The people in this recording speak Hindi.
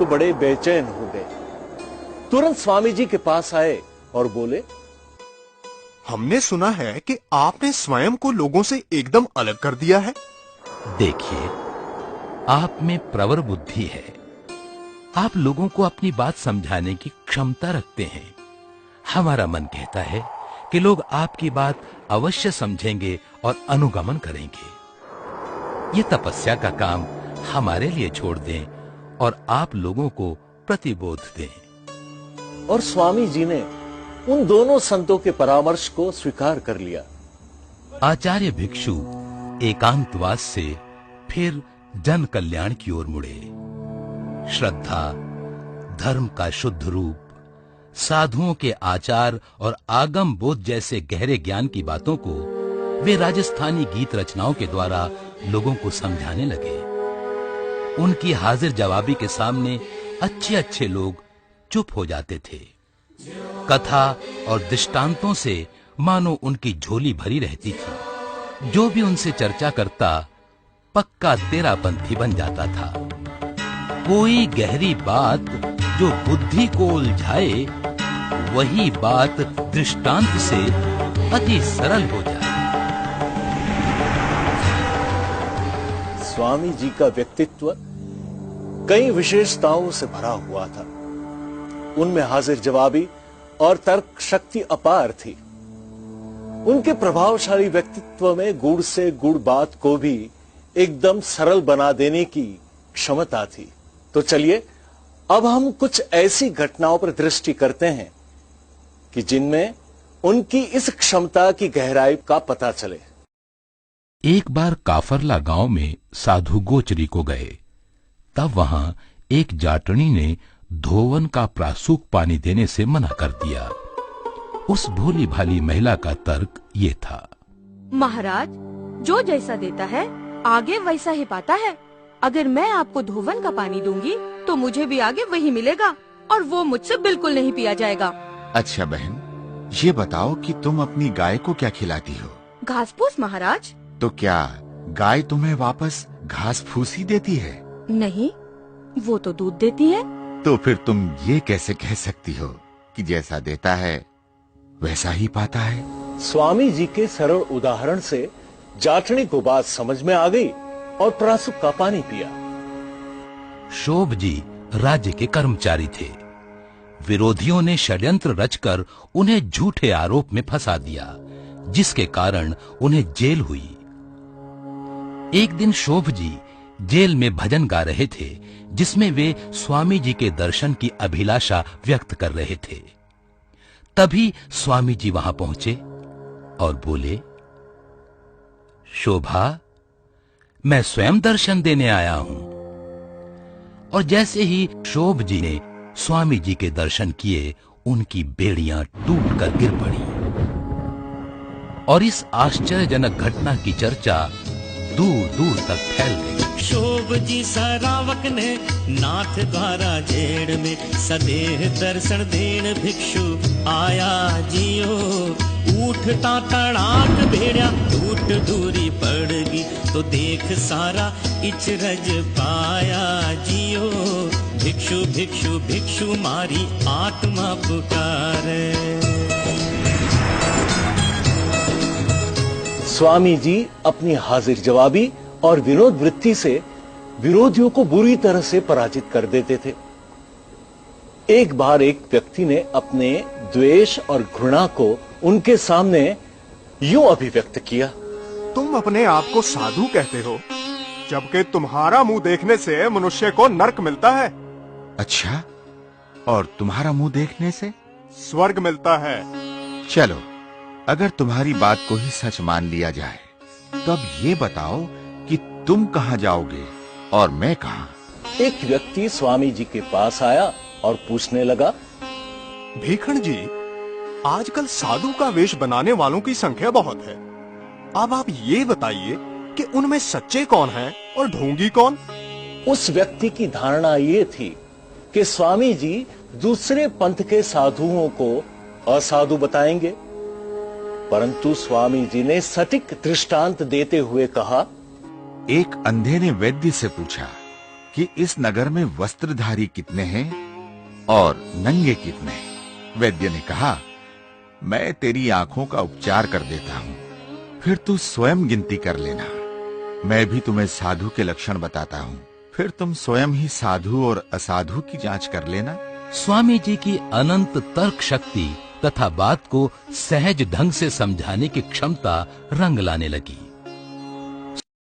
तो बड़े बेचैन हो गए। तुरंत स्वामी जी के पास आए और बोले, हमने सुना है कि आपने स्वयं को लोगों से एकदम अलग कर दिया है। देखिए, आप में प्रवर बुद्धि है। आप लोगों को अपनी बात समझाने की क्षमता रखते हैं। हमारा मन कहता है कि लोग आपकी बात अवश्य समझेंगे और अनुगमन करेंगे। ये तपस्या का काम हमारे लिए छोड़ दें और आप लोगों को प्रतिबोध दें। और स्वामी जी ने उन दोनों संतों के परामर्श को स्वीकार कर लिया। आचार्य भिक्षु एकांतवास से फिर जन कल्याण की ओर मुड़े। श्रद्धा, धर्म का शुद्ध रूप, साधुओं के आचार और आगम बोध जैसे गहरे ज्ञान की बातों को वे राजस्थानी गीत रचनाओं के द्वारा लोगों को समझाने लगे। उनकी हाजिर जवाबी के सामने अच्छे अच्छे लोग चुप हो जाते थे। कथा और दृष्टांतों से मानो उनकी झोली भरी रहती थी। जो भी उनसे चर्चा करता पक्का तेरापंथी बन जाता था। कोई गहरी बात जो बुद्धि को उलझाए, वही बात दृष्टांत से अति सरल हो जाए। स्वामी जी का व्यक्तित्व कई विशेषताओं से भरा हुआ था। उनमें हाजिर जवाबी और तर्क शक्ति अपार थी। उनके प्रभावशाली व्यक्तित्व में गुड़ से गुड़ बात को भी एकदम सरल बना देने की क्षमता थी। तो चलिए अब हम कुछ ऐसी घटनाओं पर दृष्टि करते हैं कि जिनमें उनकी इस क्षमता की गहराई का पता चले। एक बार काफरला गांव में साधु गोचरी को गए। तब वहां एक जाटनी ने धोवन का प्रासूक पानी देने से मना कर दिया। उस भोली भाली महिला का तर्क ये था, महाराज, जो जैसा देता है आगे वैसा ही पाता है। अगर मैं आपको धोवन का पानी दूंगी तो मुझे भी आगे वही मिलेगा और वो मुझसे बिल्कुल नहीं पिया जाएगा। अच्छा बहन, ये बताओ कि तुम अपनी गाय को क्या खिलाती हो? घास फूस महाराज। तो क्या गाय तुम्हें वापस घास फूस ही देती है? नहीं, वो तो दूध देती है। तो फिर तुम ये कैसे कह सकती हो कि जैसा देता है वैसा ही पाता है? स्वामी जी के सरल उदाहरण से जाटनी को बात समझ में आ गई और प्रासुक का पानी पिया। शोभ जी राज्य के कर्मचारी थे। विरोधियों ने षड्यंत्र रचकर उन्हें झूठे आरोप में फंसा दिया, जिसके कारण उन्हें जेल हुई। एक दिन शोभ जी जेल में भजन गा रहे थे, जिसमें वे स्वामी जी के दर्शन की अभिलाषा व्यक्त कर रहे थे। तभी स्वामी जी वहां पहुंचे और बोले, शोभा, मैं स्वयं दर्शन देने आया हूं। और जैसे ही शोभ जी ने स्वामी जी के दर्शन किए, उनकी बेड़ियां टूट कर गिर पड़ी। और इस आश्चर्यजनक घटना की चर्चा दूर दूर तक फैल गई। शोभ जी सरावक ने नाथ द्वारा जेड़ में सदेह दर्शन देन भिक्षु आया जियो। उठता तड़ाक भेड़ा टूट दूरी पड़गी, तो देख सारा इचरज पाया जियो। भिक्षु भिक्षु भिक्षु मारी आत्मा पुकारे। स्वामी जी अपनी हाजिर जवाबी और विनोद वृत्ति से विरोधियों को बुरी तरह से पराजित कर देते थे। एक बार एक व्यक्ति ने अपने द्वेष और घृणा को उनके सामने यूं अभिव्यक्त किया, तुम अपने आप को साधु कहते हो, जबकि तुम्हारा मुंह देखने से मनुष्य को नरक मिलता है। अच्छा, और तुम्हारा मुंह देखने से स्वर्ग मिलता है। चलो, अगर तुम्हारी बात को ही सच मान लिया जाए, तो अब ये बताओ कि तुम कहाँ जाओगे और मैं कहाँ? एक व्यक्ति स्वामी जी के पास आया और पूछने लगा, भीखण जी, आजकल साधु का वेश बनाने वालों की संख्या बहुत है। अब आप ये बताइए कि उनमें सच्चे कौन हैं और ढोंगी कौन? उस व्यक्ति की धारणा ये थी कि स्वामी जी दूसरे पंथ के साधुओं को असाधु बताएंगे, परंतु स्वामी जी ने सटीक दृष्टांत देते हुए कहा, एक अंधे ने वैद्य से पूछा, कि इस नगर में वस्त्रधारी कितने हैं और नंगे कितने। वैद्य ने कहा, मैं तेरी आंखों का उपचार कर देता हूँ, फिर तू स्वयं गिनती कर लेना। मैं भी तुम्हें साधु के लक्षण बताता हूँ, फिर तुम स्वयं ही साधु और असाधु की जांच कर लेना। स्वामी जी की अनंत तर्क शक्ति तथा बात को सहज ढंग से समझाने की क्षमता रंग लाने लगी।